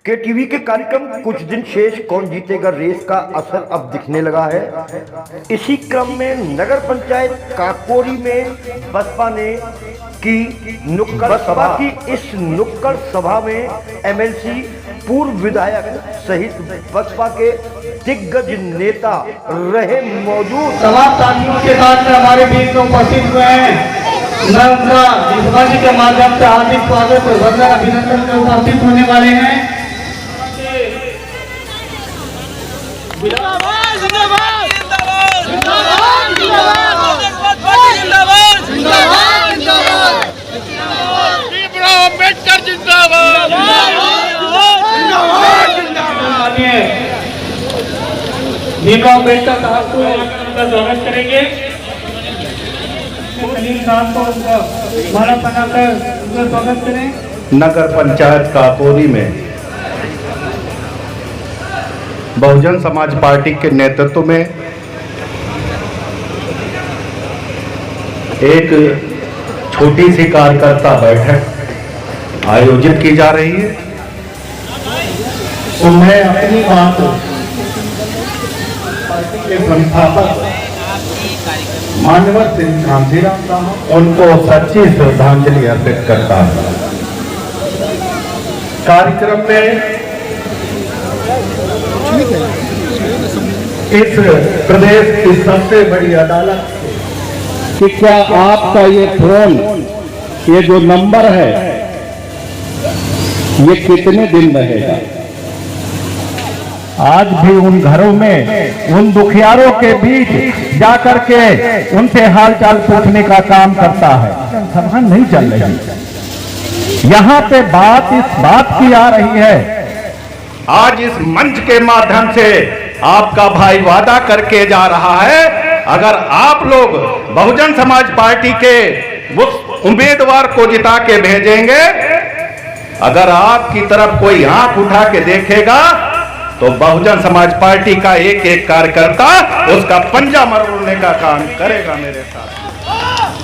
KTV के कार्यक्रम कुछ दिन शेष कौन जीतेगा रेस का असर अब दिखने लगा है। इसी क्रम में नगर पंचायत काकोरी में बसपा ने की नुक्कड़ सभा की। इस नुक्कड़ सभा में एमएलसी पूर्व विधायक सहित बसपा के दिग्गज नेता रहे मौजूद। तमाम साथियों के साथ में हमारे बीच में उपस्थित हुए हैं, मैं उनका इस मंच के माध्यम से हार्दिक स्वागत वंदन अभिनंदन में उपस्थित होने वाले हैं। भीमराव अम्बेडकर साहब को उनका स्वागत करेंगे। खलील साहब को उनका माला पहनाकर उनका स्वागत करें। नगर पंचायत काकोरी में बहुजन समाज पार्टी के नेतृत्व में एक छोटी सी कार्यकर्ता बैठक आयोजित की जा रही है। तो मैं अपनी बात पार्टी के संस्थापक माननीय श्री कांशीराम साहब उनको सच्ची श्रद्धांजलि अर्पित करता हूं। कार्यक्रम में इस प्रदेश की सबसे बड़ी अदालत कि क्या आपका ये फोन, ये जो नंबर है, ये कितने दिन रहेगा। आज भी उन घरों में, उन दुखियारों के बीच जाकर के उनसे हालचाल पूछने का काम करता है। सभा नहीं चल रही, यहाँ पे बात इस बात की आ रही है। आज इस मंच के माध्यम से आपका भाई वादा करके जा रहा है, अगर आप लोग बहुजन समाज पार्टी के उस उम्मीदवार को जिता के भेजेंगे, अगर आपकी तरफ कोई आंख उठा के देखेगा तो बहुजन समाज पार्टी का एक एक कार्यकर्ता उसका पंजा मरोड़ने का काम करेगा मेरे साथ।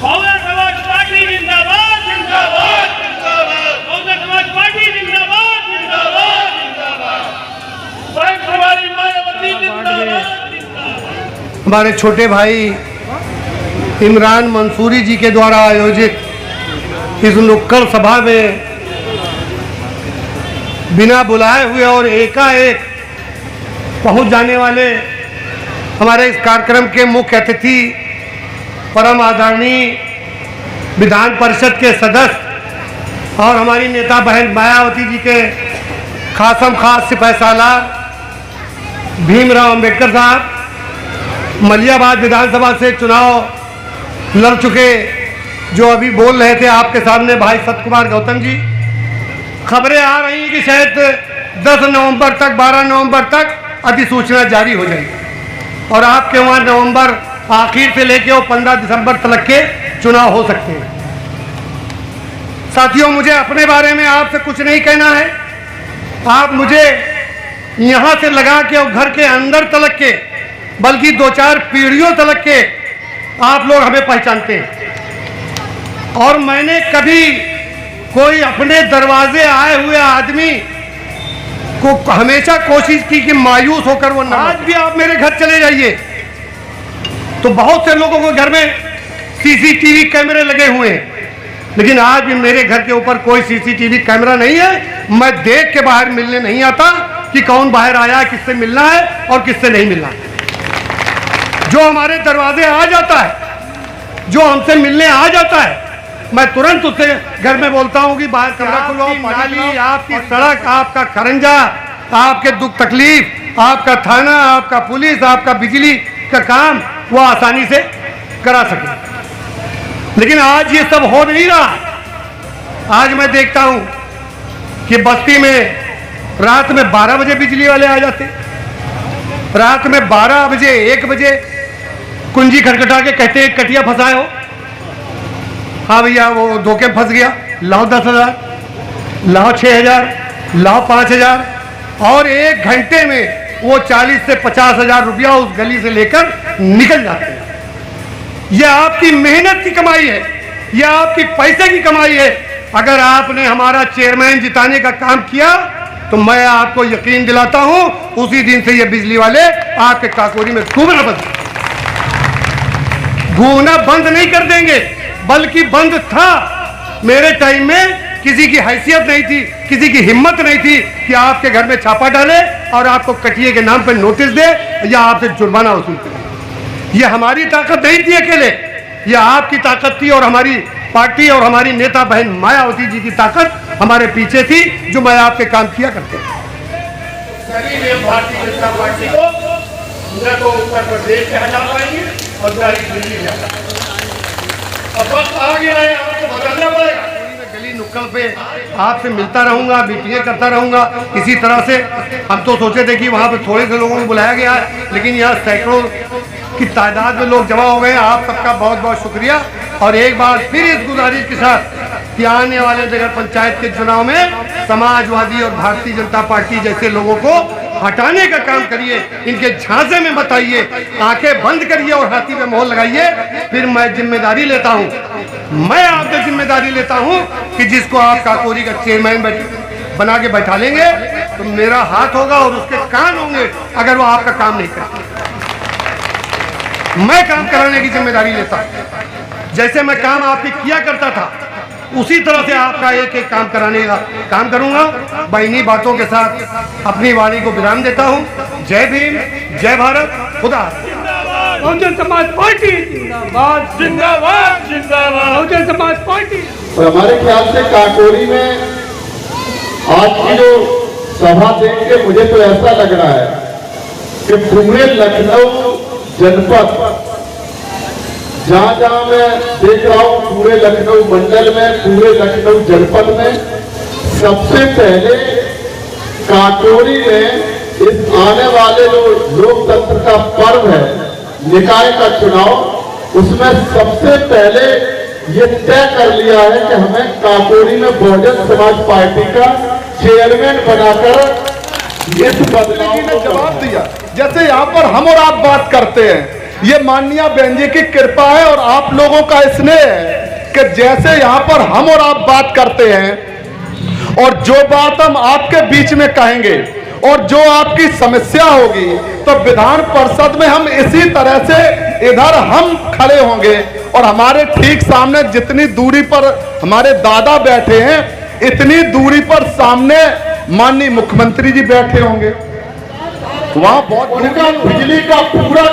बहुजन समाज पार्टी जिंदाबाद जिंदाबाद जिंदाबाद, बहुजन समाज पार्टी जिंदाबाद जिंदाबाद जिंदाबाद, हमारी मायावती जिंदाबाद। हमारे छोटे भाई इमरान मंसूरी जी के द्वारा आयोजित इस नुक्कड़ सभा में बिना बुलाए हुए और एकाएक पहुंच जाने वाले हमारे इस कार्यक्रम के मुख्य अतिथि परम आदरणीय विधान परिषद के सदस्य और हमारी नेता बहन मायावती जी के खासम खास सिपाही सालार भीमराव अम्बेडकर साहब, मलियाबाद विधानसभा से चुनाव लड़ चुके जो अभी बोल रहे थे आपके सामने भाई सतकुमार गौतम जी। खबरें आ रही हैं कि शायद 10 नवंबर तक, 12 नवंबर तक अधिसूचना जारी हो जाएगी और आपके वहाँ नवंबर आखिर से लेके वो 15 दिसंबर तक के चुनाव हो सकते हैं। साथियों, मुझे अपने बारे में आपसे कुछ नहीं कहना है। आप मुझे यहाँ से लगा के और घर के अंदर तलक के, बल्कि 2-4 पीढ़ियों तलक के आप लोग हमें पहचानते हैं। और मैंने कभी कोई अपने दरवाजे आए हुए आदमी को हमेशा कोशिश की कि मायूस होकर वो ना। आज भी आप मेरे घर चले जाइए तो बहुत से लोगों के घर में सीसीटीवी कैमरे लगे हुए हैं, लेकिन आज भी मेरे घर के ऊपर कोई सीसीटीवी कैमरा नहीं है। मैं देख के बाहर मिलने नहीं आता कि कौन बाहर आया, किससे मिलना है और किससे नहीं मिलना है। जो हमारे दरवाजे आ जाता है, जो हमसे मिलने आ जाता है, मैं तुरंत उससे घर में बोलता हूं कि बाहर कमरा खुलवाओ, नाली, आपकी सड़क, आपका खरंजा, आपके दुख तकलीफ, आपका थाना, आपका पुलिस, आपका बिजली का काम वो आसानी से करा सके। लेकिन आज ये सब हो नहीं रहा। आज मैं देखता हूं कि बस्ती में रात में 12 बजे बिजली वाले आ जाते, रात में 12 बजे 1 बजे कुंजी खटखटा के कहते हैं कटिया फंसाए हो। हाँ भैया, वो धोखे फंस गया, लाओ 10,000, लाओ 6,000, लाओ 5,000, और 1 घंटे में वो 40 से 50,000 रुपया उस गली से लेकर निकल जाते हैं। यह आपकी मेहनत की कमाई है, यह आपकी पैसे की कमाई है। अगर आपने हमारा चेयरमैन जिताने का काम किया तो मैं आपको यकीन दिलाता हूं उसी दिन से ये बिजली वाले आपके काकोरी में घूमना बंद नहीं कर देंगे, बल्कि बंद था। मेरे टाइम में किसी की हैसियत नहीं थी, किसी की हिम्मत नहीं थी कि आपके घर में छापा डाले और आपको कटिए के नाम पर नोटिस दे या आपसे जुर्माना वसूल करे। ये हमारी ताकत नहीं थी अकेले, ये आपकी ताकत थी और हमारी पार्टी और हमारी नेता बहन मायावती जी की ताकत हमारे पीछे थी, जो मैं आपके काम किया करते थे। भारतीय जनता पार्टी को न तो उत्तर प्रदेश से हटा पाएंगे और न ही दिल्ली से हटा पाएंगे। अब वक्त आ गया है, आपको बदलना पड़ेगा। गली नुक्कड़ पे आपसे मिलता रहूंगा, मीटिंगें करता रहूंगा। इसी तरह से हम तो सोचे थे कि वहां पे थोड़े से लोगों को बुलाया गया है, लेकिन यहाँ सैकड़ों की तादाद में लोग जमा हो गए। आप सबका बहुत बहुत शुक्रिया। और एक बार फिर इस गुजारिश के साथ कि आने वाले नगर पंचायत के चुनाव में समाजवादी और भारतीय जनता पार्टी जैसे लोगों को हटाने का काम करिए, इनके झांसे में मत आइए, आंखें बंद करिए और हाथी पे मोहर लगाइए। फिर मैं जिम्मेदारी लेता हूं, मैं आपसे जिम्मेदारी लेता हूं कि जिसको आप काकोरी का चेयरमैन बना के बैठा लेंगे तो मेरा हाथ होगा और उसके कान होंगे अगर वो आपका काम नहीं करते। मैं काम कराने की जिम्मेदारी लेता हूं। जैसे मैं काम आपके किया करता था उसी तरह से आपका एक एक काम कराने का काम करूंगा। बहनी बातों के साथ अपनी वाणी को विराम देता हूं। जय भीम, जय भारत, खुदा। बहुजन समाज पार्टी जिंदाबाद, जिंदाबाद, जिंदाबाद। बहुजन समाज पार्टी। और हमारे ख्याल से काकोरी में आज की जो सभा देख के मुझे तो ऐसा लग रहा है कि पूरे लखनऊ जनपद, जहां जहां मैं देख रहा हूं, पूरे लखनऊ मंडल में, पूरे लखनऊ जनपद में सबसे पहले काकोरी में इस आने वाले जो लोकतंत्र का पर्व है, निकाय का चुनाव, उसमें सबसे पहले ये तय कर लिया है कि हमें काकोरी में बहुजन समाज पार्टी का चेयरमैन बनाकर इस बदलाव ने जवाब दिया। जैसे यहाँ पर हम और आप बात करते हैं, ये माननीय बहन जी की कृपा है और आप लोगों का स्नेह है कि जैसे यहाँ पर हम और आप बात करते हैं और जो बात हम आपके बीच में कहेंगे और जो आपकी समस्या होगी तो विधान परिषद में हम इसी तरह से इधर हम खड़े होंगे और हमारे ठीक सामने जितनी दूरी पर हमारे दादा बैठे हैं इतनी दूरी पर सामने माननीय मुख्यमंत्री जी बैठे होंगे। वहां बहुत उनका बिजली का पूरा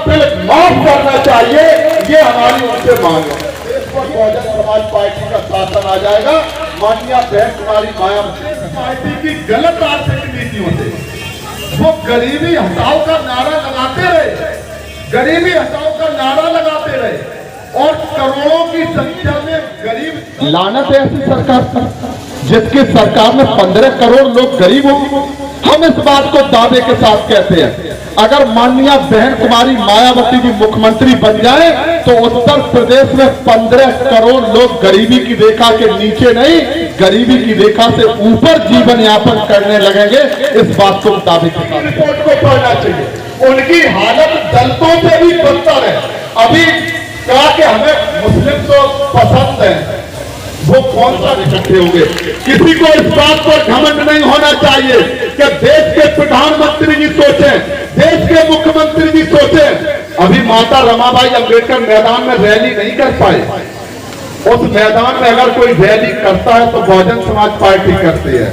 बिल माफ करना चाहिए, ये हमारी उनसे मांग है। इस पर बहुजन समाज पार्टी का शासन आ जाएगा। माननीय बहन कुमारी मायावती पार्टी की गलत आर्थिक नीतियों से वो गरीबी हटाओ का नारा लगाते रहे, गरीबी हटाओ का नारा लगाते रहे और करोड़ों की संख्या में गरीब। लानत है ऐसी सरकार पर जिसकी सरकार में 15 करोड़ लोग गरीब होंगे। हम इस बात को दावे के साथ कहते हैं, अगर माननीय बहन कुमारी मायावती जी मुख्यमंत्री बन जाए तो उत्तर प्रदेश में 15 करोड़ लोग गरीबी की रेखा के नीचे नहीं, गरीबी की रेखा से ऊपर जीवन यापन करने लगेंगे। इस बात को दावे के साथ रिपोर्ट को पढ़ना चाहिए। उनकी हालत दलितों से भी बदतर है। अभी कहा कि हमें मुस्लिम तो पसंद है, वो कौन सा इकट्ठे होंगे? किसी को इस बात पर घमंड नहीं होना चाहिए कि देश के प्रधानमंत्री जी सोचे, देश के मुख्यमंत्री जी सोचे। अभी माता रमाबाई अंबेडकर मैदान में रैली नहीं कर पाए, उस मैदान में अगर कोई रैली करता है तो बहुजन समाज पार्टी करती है,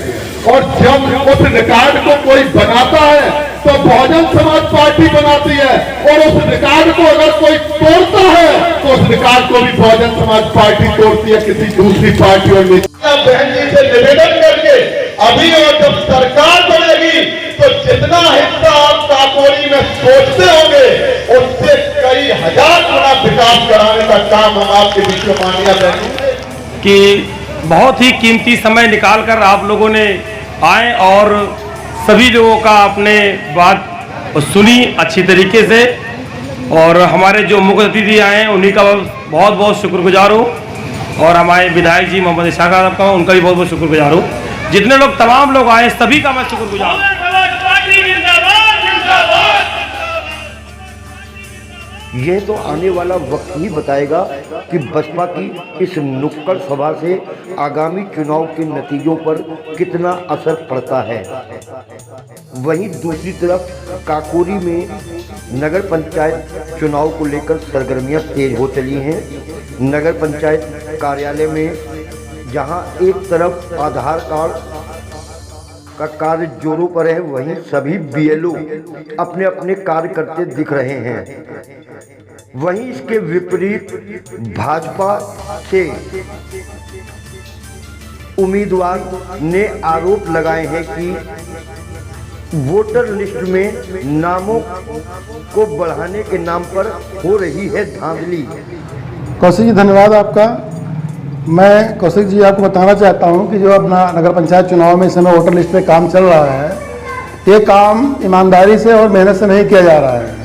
और जब उस रिकॉर्ड को कोई बनाता है तो बहुजन समाज पार्टी बनाती है, और उस रिकॉर्ड को अगर कोई तोड़ता है तो उस रिकॉर्ड को भी बहुजन समाज पार्टी तोड़ती है किसी दूसरी पार्टी। और बहन जी से निवेदन करके अभी और जब सरकार बनेगी तो जितना हिस्सा आप काकोरी में सोचते होंगे उससे कई हजार गुना विकास कराने का काम हम आपके बीच में मानिया करेंगे। कि बहुत ही कीमती समय निकाल कर आप लोगों ने आए और सभी लोगों का आपने बात सुनी अच्छी तरीके से, और हमारे जो मुख्य अतिथि आए हैं उन्हीं का बहुत बहुत शुक्रगुजार हूँ, और हमारे विधायक जी मोहम्मद इशाक साहब का उनका भी बहुत बहुत शुक्रगुजार हूँ। जितने लोग तमाम लोग आए सभी का मैं शुक्रगुजार हूँ। यह तो आने वाला वक्त ही बताएगा कि बसपा की इस नुक्कड़ सभा से आगामी चुनाव के नतीजों पर कितना असर पड़ता है। वहीं दूसरी तरफ काकोरी में नगर पंचायत चुनाव को लेकर सरगर्मियां तेज हो चली हैं। नगर पंचायत कार्यालय में जहां एक तरफ आधार कार्ड का कार्य जोरों पर है, वहीं सभी बीएलओ अपने अपने कार्य करते दिख रहे हैं। वहीं इसके विपरीत भाजपा से उम्मीदवार ने आरोप लगाए हैं कि वोटर लिस्ट में नामों को बढ़ाने के नाम पर हो रही है धांधली। कौशिक जी, धन्यवाद आपका। मैं कौशिक जी आपको बताना चाहता हूं कि जो अपना नगर पंचायत चुनाव में इस समय वोटर लिस्ट पे काम चल रहा है, ये काम ईमानदारी से और मेहनत से नहीं किया जा रहा है।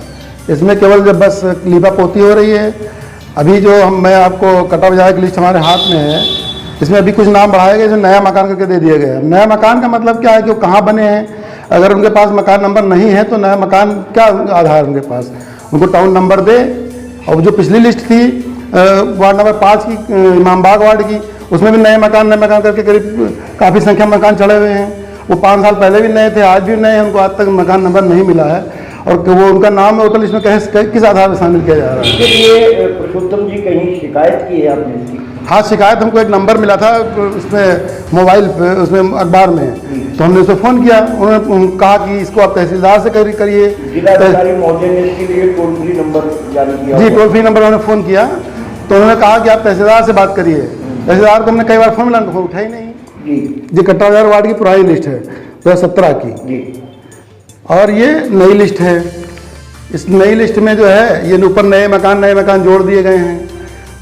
इसमें केवल जब बस लीपापोती हो रही है। अभी जो मैं आपको कटा बाजार की लिस्ट हमारे हाथ में है, इसमें अभी कुछ नाम बढ़ाए गए जो नया मकान करके दे दिए गए। नया मकान का मतलब क्या है कि वो कहाँ बने हैं। अगर उनके पास मकान नंबर नहीं है तो नया मकान क्या आधार है उनके पास, उनको टाउन नंबर दे। और जो पिछली लिस्ट थी वार्ड नंबर 5 की, इमामबाग वार्ड की, उसमें भी नए मकान करके करीब काफ़ी संख्या में मकान चढ़े हुए हैं। वो 5 साल पहले भी नए थे, आज भी नए हैं, उनको आज तक मकान नंबर नहीं मिला है। और वो उनका नाम वोटर लिस्ट में किस आधार पर शामिल किया जा रहा है। इसके लिए पुरुषोत्तम जी कहीं शिकायत की है आपने? हाँ, शिकायत हमको एक नंबर मिला था उसमें मोबाइल पे, उसमें अखबार में, तो हमने उसको फ़ोन किया। उन्होंने कहा कि इसको आप तहसीलदार से करिए। जिलाधिकारी महोदय ने इसके लिए टोल फ्री नंबर जारी किया। जी, टोल फ्री नंबर उन्होंने फ़ोन किया तो उन्होंने कहा कि आप तहसीलदार से बात करिए। तहसीलदार को हमने कई बार फ़ोन मिला, उनको उठा ही नहीं। जी, कट्टा बाजार वार्ड की पुरानी लिस्ट है 2017 की, और ये नई लिस्ट है। इस नई लिस्ट में जो है ये ऊपर नए मकान जोड़ दिए गए हैं।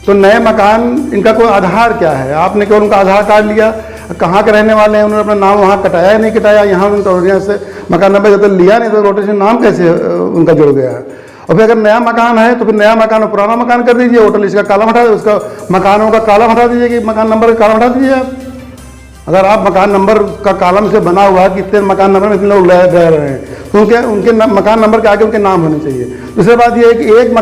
तो नए मकान, इनका कोई आधार क्या है? आपने केवल उनका आधार कार्ड लिया, कहाँ के रहने वाले हैं, उन्होंने अपना नाम वहाँ कटाया या नहीं कटाया, यहाँ उन्होंने से मकान नंबर जब तक लिया नहीं तो रोटेशन नाम कैसे उनका जुड़ गया है। और फिर अगर नया मकान है तो फिर नया मकान और पुराना मकान कर दीजिए, वोटर लिस्ट का कॉलम हटा दीजिए, उसका मकानों का कॉलम हटा दीजिए कि मकान नंबर का कॉलम हटा दीजिए आप। अगर आप मकान नंबर का कॉलम से बना हुआ है कि इतने मकान नंबर में इतने लोग रह रहे हैं, तो उनके मकान नंबर के आगे उनके नाम होने चाहिए। दूसरी बात यह है कि एक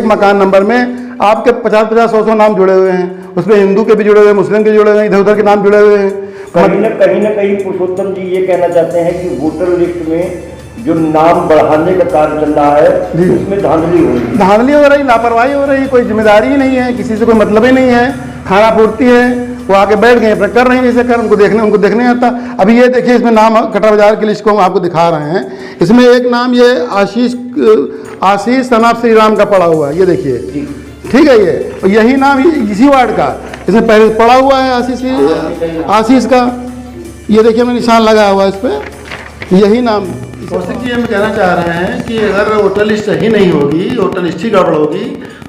मकान नंबर में आपके 50-50, 100 नाम जुड़े हुए हैं। उसमें हिंदू के भी जुड़े हुए हैं, मुस्लिम के जुड़े हुए हैं, इधर उधर के नाम जुड़े हुए हैं। कहीं न कहीं पुरुषोत्तम जी ये कहना चाहते हैं कि वोटर लिस्ट में जो नाम बढ़ाने का कार्य चल रहा है उसमें धांधली हो रही, लापरवाही हो रही, कोई जिम्मेदारी ही नहीं है, किसी से कोई मतलब ही नहीं है। खाना पूर्ति है, वो आके बैठ गए, अपना कर रहे हैं जैसे कर, उनको देखने नहीं आता। अभी ये देखिए, इसमें नाम कटा बाजार की लिस्ट को हम आपको दिखा रहे हैं। इसमें एक नाम ये आशीष सनाब श्री राम का पड़ा हुआ है, ये देखिए, ठीक है। ये और यही नाम इसी वार्ड का इसमें पहले पड़ा हुआ है, आशीष का। ये देखिए, हमें निशान लगा हुआ है इस पर, यही नाम। कौशिक जी, हम कहना चाह रहे हैं कि अगर वोटर लिस्ट सही नहीं होगी, वोटर लिस्ट ही गड़बड़ होगी,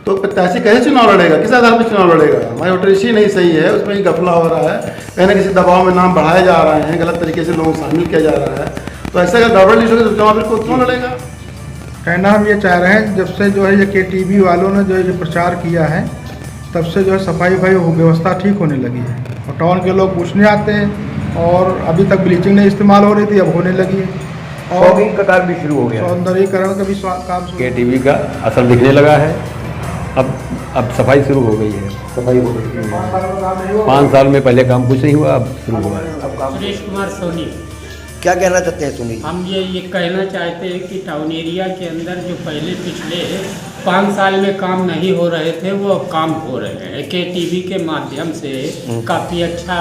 तो प्रत्याशी कैसे चुनाव लड़ेगा, किस आधार पर चुनाव लड़ेगा? हमारी वोटर लिस्ट ही नहीं सही है, उसमें ही गफला हो रहा है, कहीं ना किसी दबाव में नाम बढ़ाए जा रहे हैं, गलत तरीके से लोगों को शामिल किया जा रहा है। तो ऐसा अगर गड़बड़ लिस्ट होगी तो चुनाव फिर क्यों लड़ेगा? कहना हम ये चाह रहे हैं, जब से जो है ये KTV वालों ने जो ये प्रचार किया है, तब से जो है सफाई व्यवस्था ठीक होने लगी है। और टाउन के लोग पूछने आते हैं, और अभी तक ब्लीचिंग नहीं इस्तेमाल हो रही थी, अब होने लगी है। और का कार्य भी शुरू हो गया, सौंदर्यीकरण का भी काम KTV का असर दिखने लगा है। अब सफाई शुरू हो गई है। 5 साल में पहले काम कुछ नहीं हुआ, अब शुरू हुआ है। सुरेश कुमार सोनी। क्या कहना चाहते हैं सुनील? हम ये कहना चाहते हैं कि टाउन एरिया के अंदर जो पहले पिछले 5 साल में काम नहीं हो रहे थे, वो अब काम हो रहे हैं। KTV के माध्यम से काफ़ी अच्छा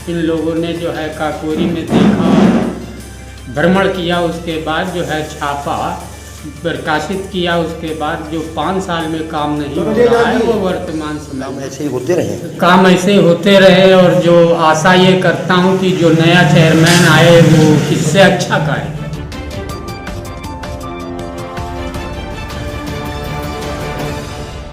इन लोगों ने जो है काकोरी में देखा, भ्रमण किया, उसके बाद जो है छापा प्रकाशित किया, उसके बाद जो 5 साल में काम नहीं हो रहा है वो वर्तमान समय में ऐसे ही होते रहे, काम ऐसे होते रहे। और जो आशा ये करता हूँ कि जो नया चेयरमैन आए वो इससे अच्छा करे।